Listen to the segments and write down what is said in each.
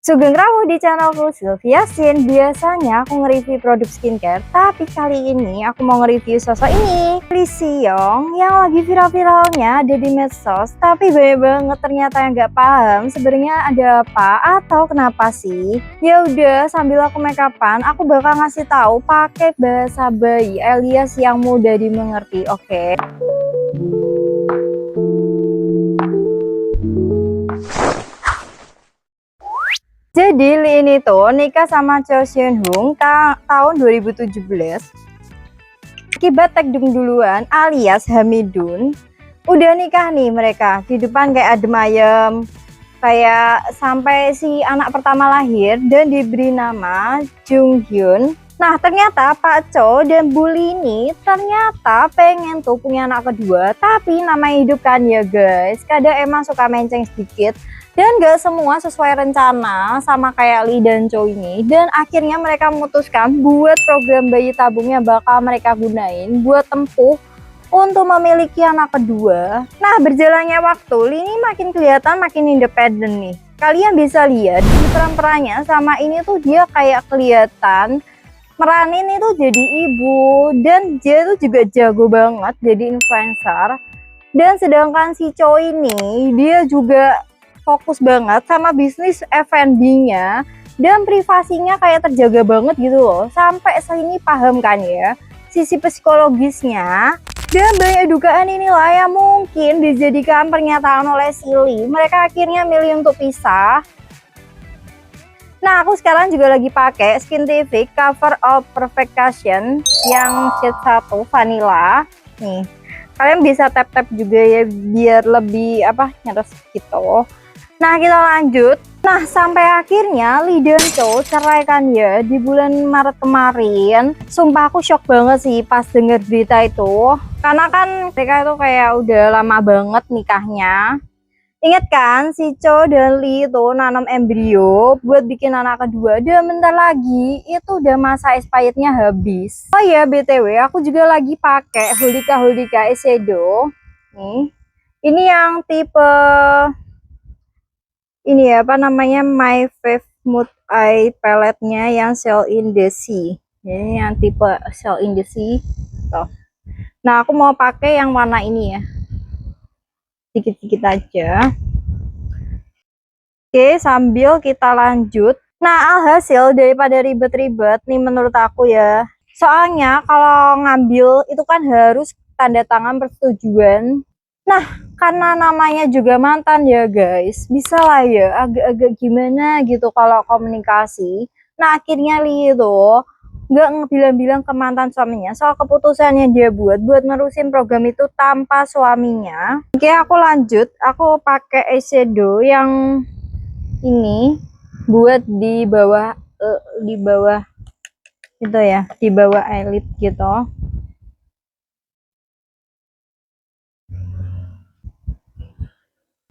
Sugeng Rawuh di channelku Sylvia Sin. Biasanya aku nge-review produk skincare, tapi kali ini aku mau nge-review sosok ini, Lee Seong, yang lagi viral-viralnya ada di medsos. Tapi banyak banget ternyata yang nggak paham sebenarnya ada apa atau kenapa sih. Ya udah, sambil aku make upan, aku bakal ngasih tahu pakai bahasa bayi alias yang mudah dimengerti. Oke. Jadi Lee ini tuh nikah sama Cho Seon Hung tahun 2017. Akibat tekdung duluan alias Hamidun. Udah nikah nih mereka. Di depan kayak adem ayem. Kayak sampai si anak pertama lahir dan diberi nama Jung Hyun. Nah ternyata Pak Cho dan Bu Lee ini ternyata pengen tuh punya anak kedua. Tapi namanya hidup kan ya guys. Kadang emang suka menceng sedikit. Dan gak semua sesuai rencana sama kayak Lee dan Cho ini. Dan akhirnya mereka memutuskan buat program bayi tabungnya bakal mereka gunain buat tempuh untuk memiliki anak kedua. Nah berjalannya waktu Lee ini makin kelihatan makin independen nih. Kalian bisa lihat di peran-perannya sama ini tuh dia kayak kelihatan meranin itu jadi ibu. Dan dia tuh juga jago banget jadi influencer. Dan sedangkan si Cho ini dia juga fokus banget sama bisnis F&B-nya dan privasinya kayak terjaga banget gitu loh. Sampai sini paham kan ya sisi psikologisnya. Dan banyak dugaan inilah yang mungkin dijadikan pernyataan oleh Silly. Mereka akhirnya milih untuk pisah. Nah aku sekarang juga lagi pakai Skintific Cover All Perfection yang shade 1 vanilla nih. Kalian bisa tap-tap juga ya biar lebih nyeres gitu. Nah kita lanjut. Nah sampai akhirnya Lee dan Cho cerai kan ya di bulan Maret kemarin. Sumpah aku shock banget sih pas denger berita itu. Karena kan mereka itu kayak udah lama banget nikahnya. Ingat kan si Cho dan Lee itu nanam embrio buat bikin anak kedua. Dan bentar lagi itu udah masa expirednya habis. Oh ya BTW aku juga lagi pakai Holdika Eyeshadow. Nih. Ini yang tipe ini ya My Fave Mood Eye Palette-nya yang Sail in the Sea. Ini yang tipe Sail in the Sea. Tuh. Nah aku mau pakai yang warna ini ya, sedikit-sedikit aja. Oke sambil kita lanjut. Nah alhasil daripada ribet-ribet nih menurut aku ya, soalnya kalau ngambil itu kan harus tanda tangan persetujuan. Nah karena namanya juga mantan ya guys, bisa lah ya agak-agak gimana gitu kalau komunikasi. Nah akhirnya Lee itu nggak bilang-bilang ke mantan suaminya soal keputusannya dia buat nerusin program itu tanpa suaminya. Oke aku lanjut, aku pakai eyeshadow yang ini buat di bawah itu ya, di bawah eyelid gitu.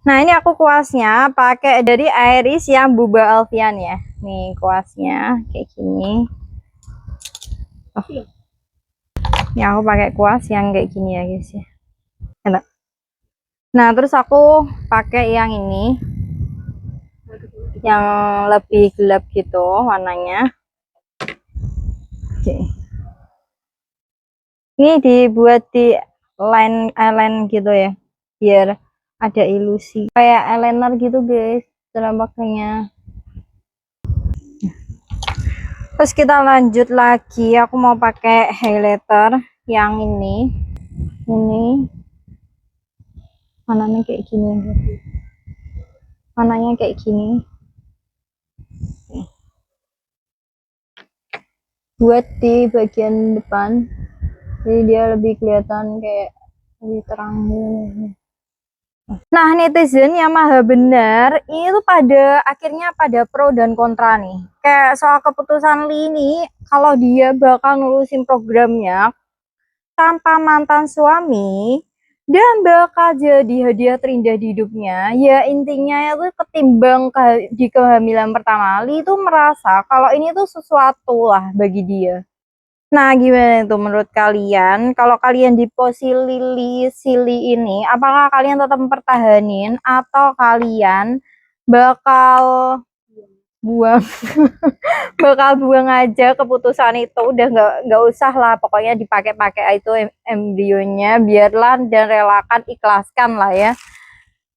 Nah ini aku kuasnya pakai dari Iris yang Buba Alfian ya. Nih kuasnya kayak gini. Oh. Ya aku pakai kuas yang kayak gini ya guys ya. Enak. Nah terus aku pakai yang ini, yang lebih gelap gitu warnanya. Oke. Ini dibuat di eyeliner gitu ya, biar ada ilusi kayak eyeliner gitu guys cara pakainya. Terus kita lanjut lagi, aku mau pakai highlighter yang ini warnanya kayak gini, warnanya kayak gini buat di bagian depan, jadi dia lebih kelihatan kayak lebih terang gitu. Nah netizen yang maha benar itu akhirnya pada pro dan kontra nih, kayak soal keputusan Lee ini kalau dia bakal nurusin programnya tanpa mantan suami dan bakal jadi hadiah terindah di hidupnya. Ya intinya itu ketimbang di kehamilan pertama, Lee itu merasa kalau ini tuh sesuatu lah bagi dia. Nah gimana itu menurut kalian, kalau kalian di posisi Silly ini, apakah kalian tetap mempertahanin atau kalian bakal buang bakal buang aja keputusan itu, udah nggak usah lah pokoknya dipakai-pakai itu embrionya, biarlah dan relakan ikhlaskan lah ya.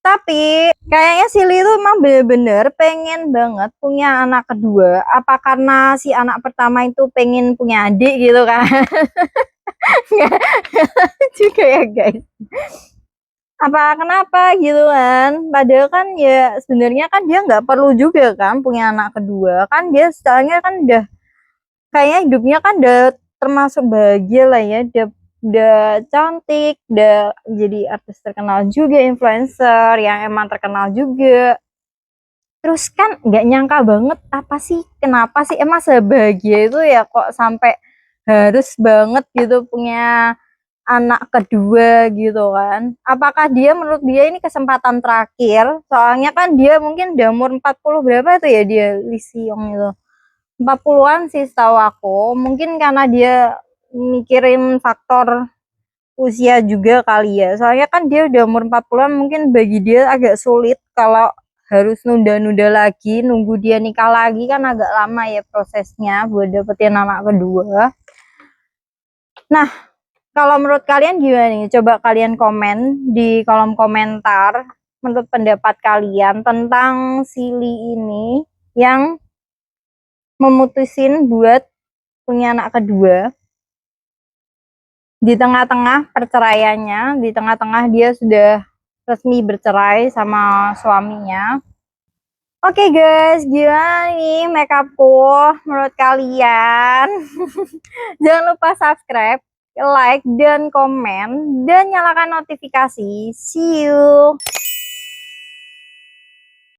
Tapi kayaknya Silly itu emang bener-bener pengen banget punya anak kedua. Apa karena si anak pertama itu pengen punya adik gitu kan? Nggak juga ya guys. Apa kenapa gitu kan? Padahal kan ya sebenarnya kan dia nggak perlu juga kan punya anak kedua. Kan dia setelahnya kan udah kayaknya hidupnya kan udah termasuk bahagia lah ya. Udah cantik, udah jadi artis terkenal juga, influencer yang emang terkenal juga. Terus kan nggak nyangka banget apa sih, kenapa sih emang sebahagia itu ya kok sampai harus banget gitu punya anak kedua gitu kan. Apakah dia menurut dia ini kesempatan terakhir? Soalnya kan dia mungkin udah umur 40 berapa tuh ya dia Lee Seong itu. 40-an sih setahu aku. Mungkin karena dia mikirin faktor usia juga kali ya. Soalnya kan dia udah umur 40-an, mungkin bagi dia agak sulit kalau harus nunda-nunda lagi, nunggu dia nikah lagi kan agak lama ya prosesnya buat dapetin anak kedua. Nah, kalau menurut kalian gimana nih? Coba kalian komen di kolom komentar menurut pendapat kalian tentang Silly ini yang memutusin buat punya anak kedua. Di tengah-tengah perceraiannya, di tengah-tengah dia sudah resmi bercerai sama suaminya. Oke guys, gimana nih makeupku menurut kalian? Jangan lupa subscribe, like, dan komen, dan nyalakan notifikasi. See you!